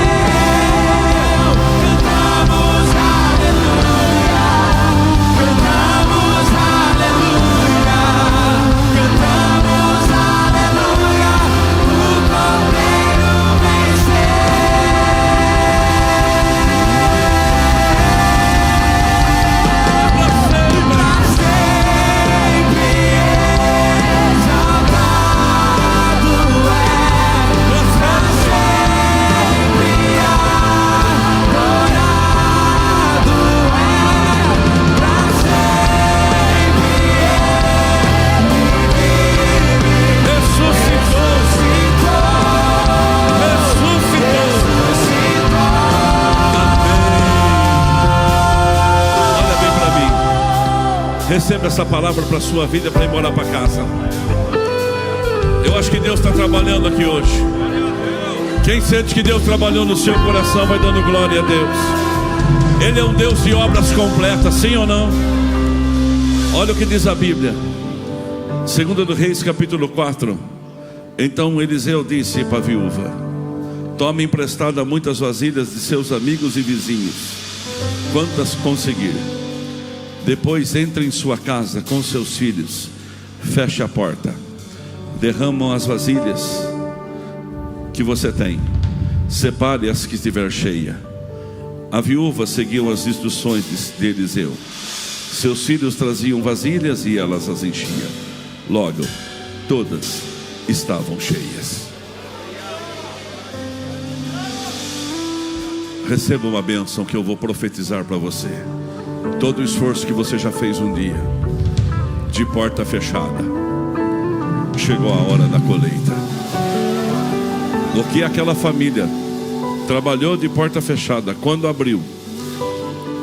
Receba essa palavra para a sua vida, para ir morar para casa. Eu acho que Deus está trabalhando aqui hoje. Quem sente que Deus trabalhou no seu coração, vai dando glória a Deus. Ele é um Deus de obras completas, sim ou não? Olha o que diz a Bíblia, 2 Reis capítulo 4. Então Eliseu disse para a viúva: tome emprestada muitas vasilhas de seus amigos e vizinhos, quantas conseguir. Depois entre em sua casa com seus filhos, feche a porta, derramam as vasilhas que você tem, separe as que estiver cheia. A viúva seguiu as instruções de Eliseu. Seus filhos traziam vasilhas e elas as enchiam. Logo, todas estavam cheias. Receba uma bênção que eu vou profetizar para você. Todo o esforço que você já fez um dia, de porta fechada, chegou a hora da colheita. O que aquela família trabalhou de porta fechada, quando abriu,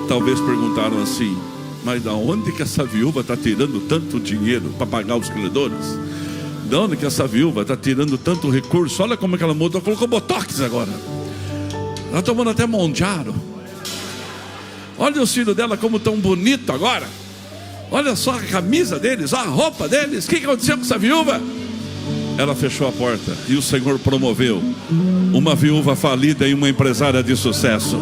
talvez perguntaram assim: mas da onde que essa viúva está tirando tanto dinheiro para pagar os credores? De onde que essa viúva está tirando tanto recurso? Olha como é que ela mudou, colocou botox agora, ela tomando até Monjaro. Olha os filhos dela como tão bonito agora. Olha só a camisa deles, a roupa deles. O que aconteceu com essa viúva? Ela fechou a porta e o Senhor promoveu uma viúva falida e uma empresária de sucesso.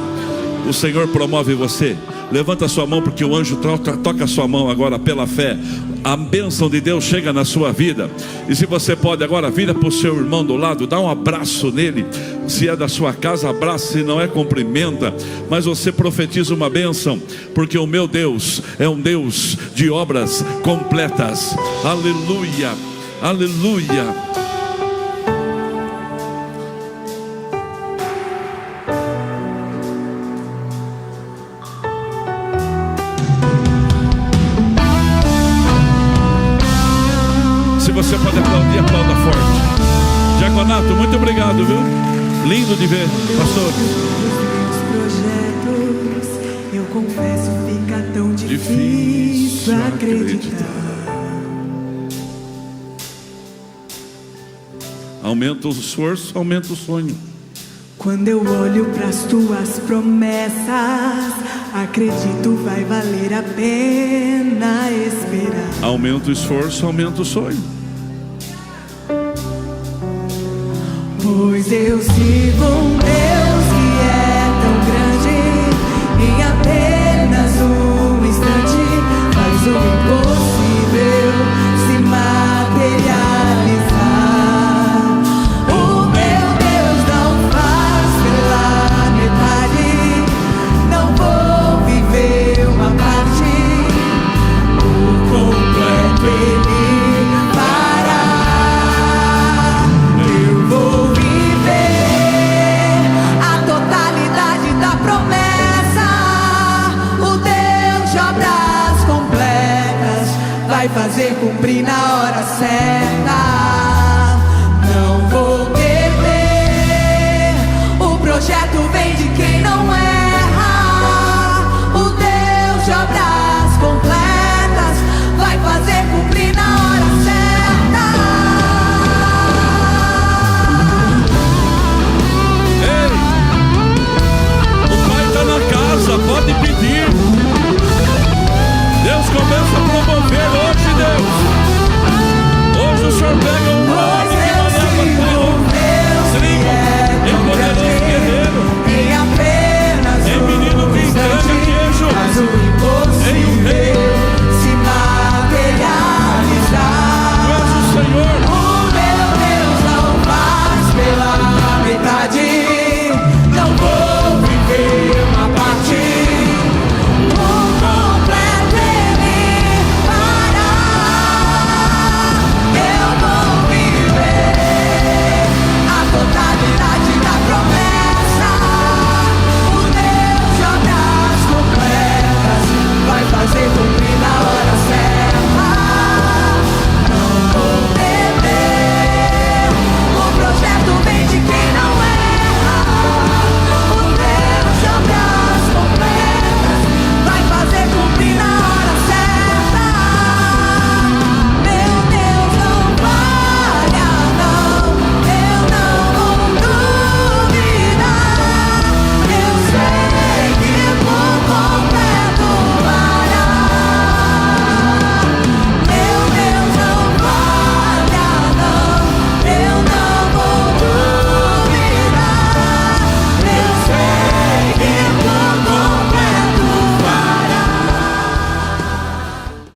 O Senhor promove você. Levanta a sua mão, porque o anjo toca a sua mão agora pela fé. A bênção de Deus chega na sua vida. E se você pode agora, vira para o seu irmão do lado, dá um abraço nele. Se é da sua casa, abraça. Se não é, cumprimenta. Mas você profetiza uma bênção, porque o meu Deus é um Deus de obras completas. Aleluia, aleluia. Você pode aplaudir, aplauda forte. Diaconato, muito obrigado, viu? Lindo de ver, pastor. Projetos, eu confesso, fica tão difícil acreditar. Aumenta o esforço, aumenta o sonho. Quando eu olho para as tuas promessas, acredito vai valer a pena esperar. Aumenta o esforço, aumenta o sonho. Pois eu sirvo um Deus que é tão grande, em apenas um instante faz o vai fazer cumprir na hora certa.